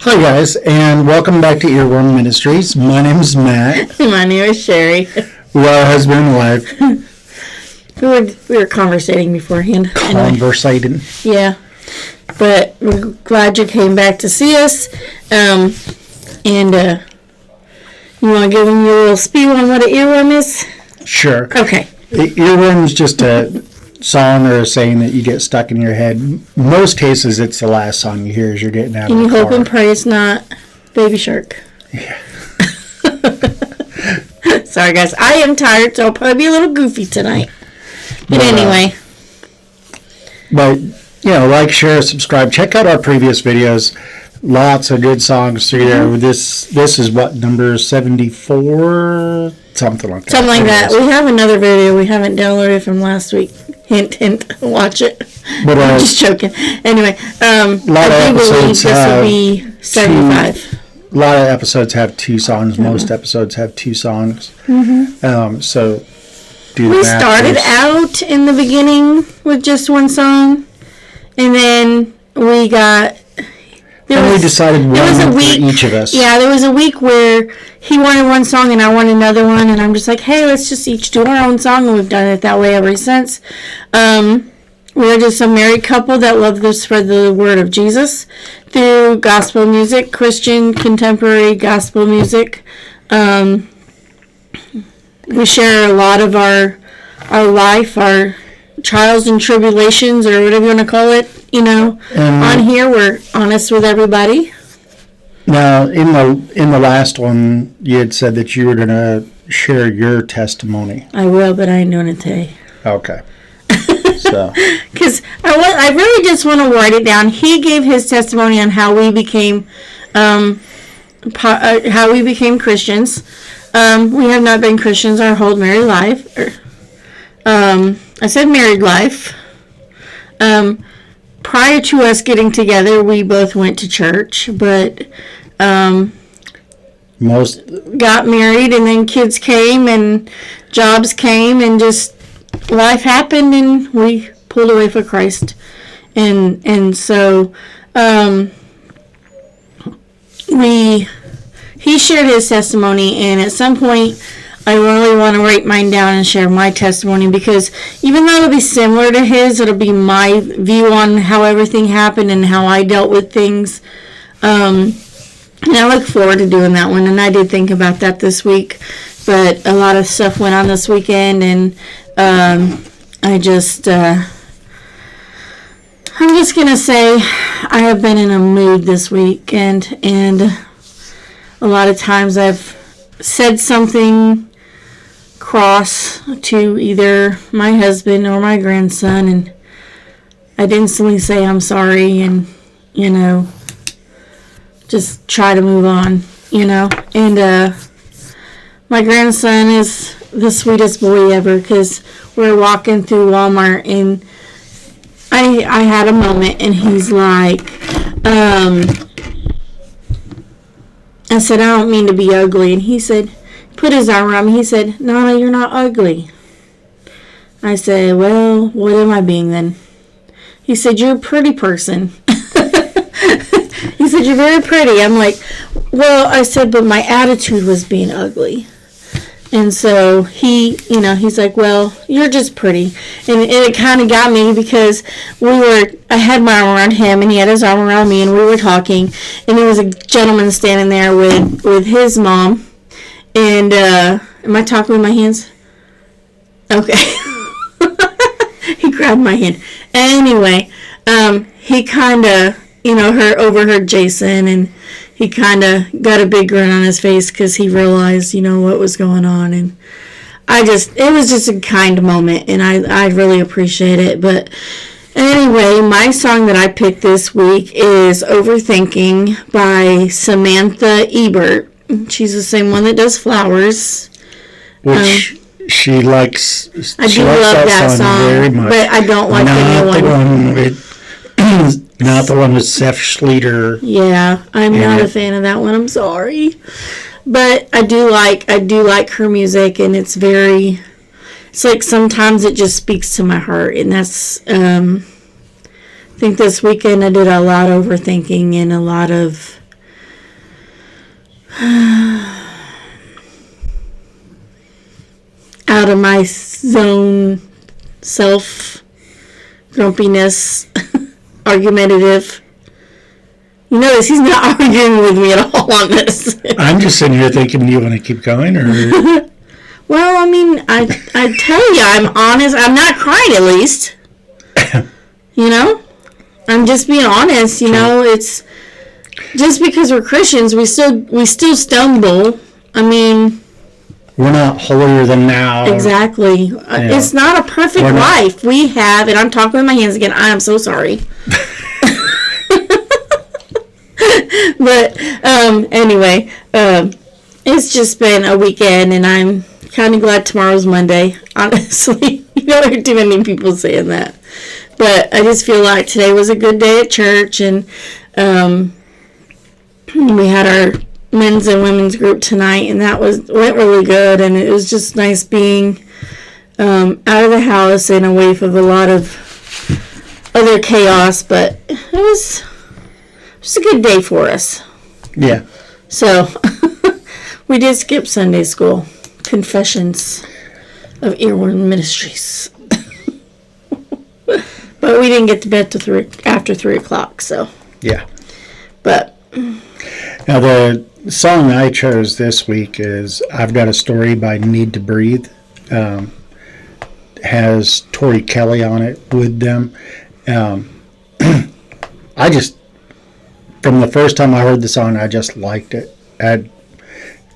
Hi guys, and welcome back to Earworm Ministries. My name is Matt. My name is Sherry. We are husband and wife. We were conversating beforehand. Conversating. Yeah. But we're glad you came back to see us. And you want to give them your little spiel on what an earworm is? Sure. Okay. Earworm is just a song or a saying that you get stuck in your head. In most cases, it's the last song you hear as you're getting out of the car. And you hope and pray it's not Baby Shark. Yeah. Sorry, guys. I am tired, so I'll probably be a little goofy tonight. But anyway. But, like, share, subscribe. Check out our previous videos. Lots of good songs through there. This is what, number 74? Something like that. Something like that. We have another video we haven't downloaded from last week. Hint, hint. Watch it. But, I'm just joking. Anyway, a lot of episodes this will be 75. A lot of episodes have two songs. Most episodes have two songs. Mm-hmm. So do the we math. started out in the beginning with just one song, and then we got. We decided one for each of us. Yeah, there was a week where he wanted one song and I wanted another one, and I'm just like, hey, let's just each do our own song, and we've done it that way ever since. We're just a married couple that love to spread the word of Jesus through gospel music, Christian contemporary gospel music. We share a lot of our life, our trials and tribulations, or whatever you want to call it. On here we're honest with everybody. Now, in the last one, you had said that you were going to share your testimony. I will, but I ain't doing it today. Okay. So, because I really just want to write it down. He gave his testimony on how we became Christians. We have not been Christians our whole married life. I said married life. Prior to us getting together, we both went to church, but most got married, and then kids came and jobs came, and just life happened, and we pulled away for Christ. And so he shared his testimony, and at some point I really want to write mine down and share my testimony, because even though it'll be similar to his, it'll be my view on how everything happened and how I dealt with things. And I look forward to doing that one, and I did think about that this week, but a lot of stuff went on this weekend, and I'm just going to say I have been in a mood this week, and a lot of times I've said something cross to either my husband or my grandson, and I'd instantly say I'm sorry, and just try to move on, and my grandson is the sweetest boy ever, because we're walking through Walmart, and I had a moment, and he's like, I said, I don't mean to be ugly, and he said, put his arm around me. He said, Nana, you're not ugly. I said, well, what am I being then? He said, you're a pretty person. He said, you're very pretty. I'm like, well, I said, but my attitude was being ugly. And so he's like, well, you're just pretty. And it kind of got me, because I had my arm around him, and he had his arm around me, and we were talking, and there was a gentleman standing there with his mom. And, am I talking with my hands? Okay. He grabbed my hand. Anyway, he kind of, overheard Jason, and he kind of got a big grin on his face, because he realized, what was going on. And it was just a kind moment, and I really appreciate it. But anyway, my song that I picked this week is Overthinking by Samantha Ebert. She's the same one that does Flowers. Which she likes. I do love that song very much. But I don't like the new one. Not the one with Seth Schleter. Yeah, I'm not a fan of that one. I'm sorry. But I do like her music, and it's like sometimes it just speaks to my heart, and that's I think this weekend I did a lot of overthinking and a lot of out of my zone, self, grumpiness, argumentative. You notice he's not arguing with me at all on this. I'm just sitting here thinking, do you want to keep going? Or Well, I mean, I tell you, I'm honest. I'm not crying, at least. You know? I'm just being honest, you know? It's just because we're Christians, we still stumble. I mean, we're not holier than now. Exactly. It's not a perfect life. We have, and I'm talking with my hands again, I am so sorry. But anyway, it's just been a weekend, and I'm kind of glad tomorrow's Monday. Honestly, you don't hear too many people saying that, but I just feel like today was a good day at church, and we had our men's and women's group tonight, and that went really good, and it was just nice being out of the house and away from a lot of other chaos. But it was a good day for us. Yeah. So we did skip Sunday school. Confessions of Earworm Ministries. But we didn't get to bed till after 3 o'clock. So yeah. But now the song I chose this week is "I've Got a Story" by Need to Breathe. Has Tori Kelly on it with them. I just, from the first time I heard the song, I just liked it.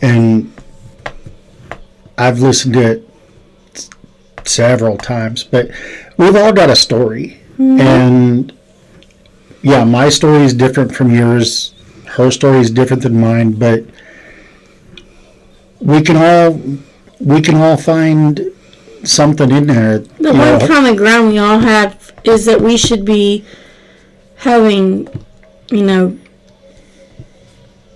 And I've listened to it several times, but we've all got a story. Mm-hmm. And yeah, my story is different from yours. Her story is different than mine, but we can all find something in there. The one common ground we all have is that we should be having,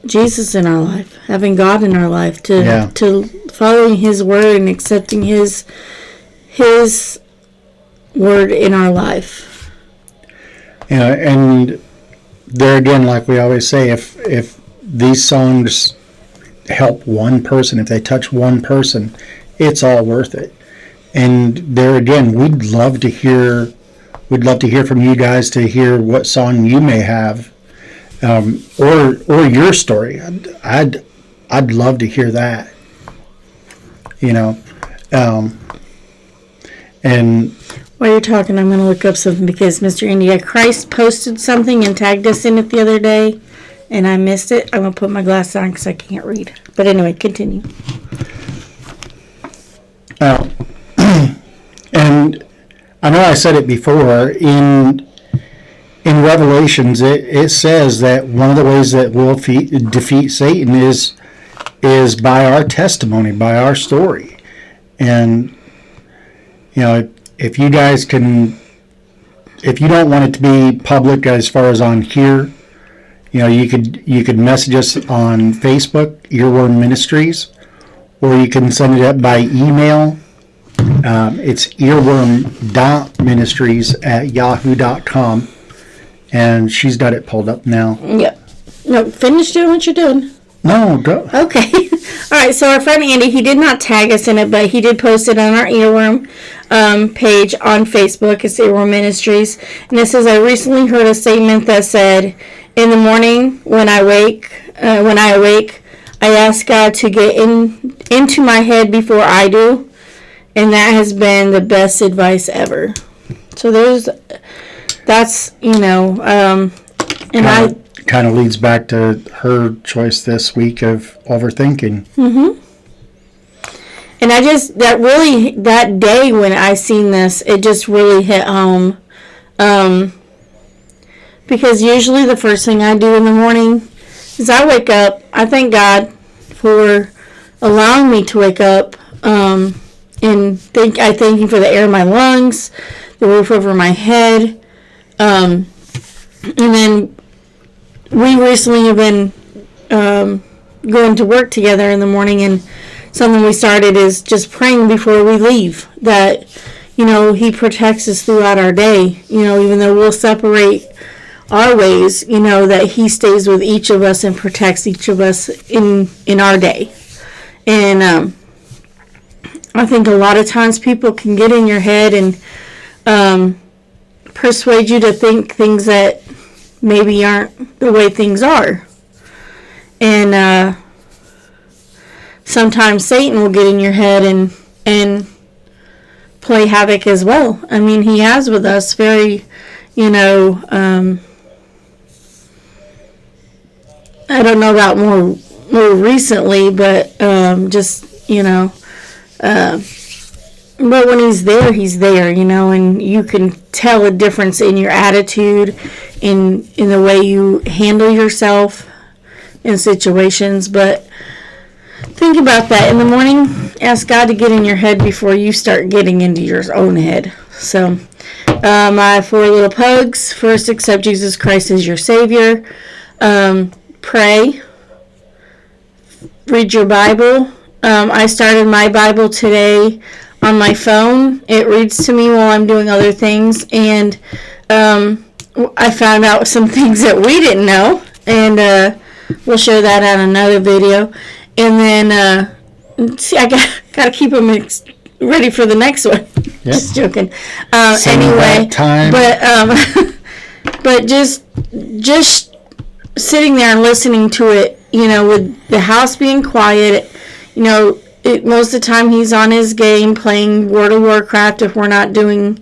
Jesus in our life, having God in our life, to following His word and accepting His word in our life. Yeah, and there again, like we always say, if these songs help one person, if they touch one person, it's all worth it. And there again, we'd love to hear from you guys, to hear what song you may have, or your story. I'd love to hear that. And while you're talking, I'm going to look up something, because Mr. India Christ posted something and tagged us in it the other day, and I missed it. I'm going to put my glasses on because I can't read. But anyway, continue. And I know I said it before, in Revelations, it says that one of the ways that we'll defeat Satan is by our testimony, by our story. And if you guys if you don't want it to be public as far as on here, you could message us on Facebook, Earworm Ministries, or you can send it up by email. It's earworm.ministries@yahoo.com, and she's got it pulled up now. Yep. No, finish doing what you're doing. No, go. Okay. All right, so our friend Andy, he did not tag us in it, but he did post it on our Earworm page on Facebook. It's Earworm Ministries. And it says, I recently heard a statement that said, in the morning when I awake, I ask God to get into my head before I do. And that has been the best advice ever. So that's, and kind of leads back to her choice this week of overthinking. Mm-hmm. And that day when I seen this, it just really hit home. Because usually the first thing I do in the morning is I wake up. I thank God for allowing me to wake up. And I thank Him for the air in my lungs, the roof over my head. And then we recently have been going to work together in the morning, and something we started is just praying before we leave, that He protects us throughout our day. Even though we'll separate our ways, you know, that he stays with each of us and protects each of us in our day. And I think a lot of times people can get in your head and persuade you to think things that maybe aren't the way things are. And sometimes Satan will get in your head and play havoc as well. I mean, he has with us very, you know, I don't know about more recently, but just, you know, but when he's there, you know, and you can tell a difference in your attitude, in the way you handle yourself in situations. But think about that in the morning. Ask God to get in your head before you start getting into your own head. So, my 4 little pugs. First, accept Jesus Christ as your Savior. Pray. Read your Bible. I started my Bible today on my phone. It reads to me while I'm doing other things, and I found out some things that we didn't know, and we'll share that on another video. And then see, I got to keep them ready for the next one. Yep. Just joking. Anyway, time. But just sitting there and listening to it, you know, with the house being quiet, you know, most of the time he's on his game playing World of Warcraft if we're not doing,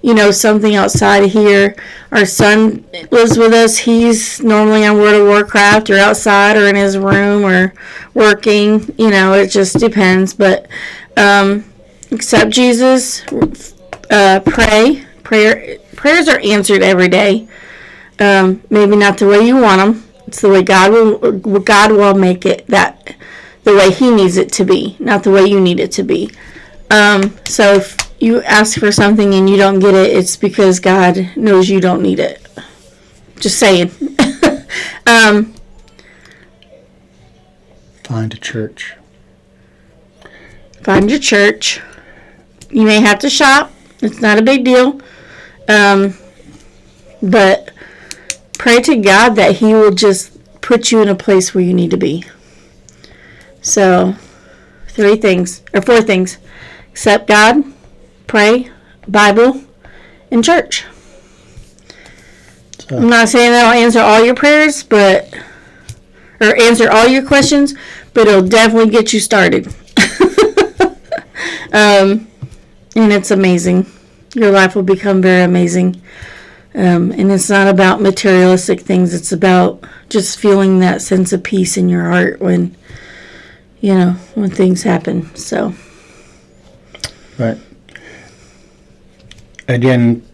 you know, something outside of here. Our son lives with us. He's normally on World of Warcraft or outside or in his room or working. You know, it just depends. But accept Jesus. Pray. Prayers are answered every day. Maybe not the way you want them. It's the way God will make it that the way he needs it to be, not the way you need it to be. So if you ask for something and you don't get it, it's because God knows you don't need it. Just saying. Find a church. Find your church. You may have to shop. It's not a big deal. But pray to God that he will just put you in a place where you need to be. So, 4 things. Accept God, pray, Bible, and church. So, I'm not saying that I'll answer all your prayers, or answer all your questions, but it'll definitely get you started. And it's amazing. Your life will become very amazing. And it's not about materialistic things. It's about just feeling that sense of peace in your heart when things happen. So. Right. Again,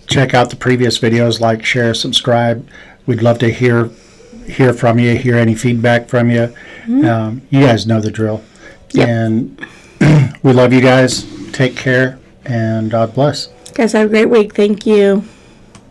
check out the previous videos, like, share, subscribe. We'd love to hear from you, hear any feedback from you. Mm-hmm. You guys know the drill. Yep. And we love you guys. Take care, and God bless. Guys, have a great week. Thank you.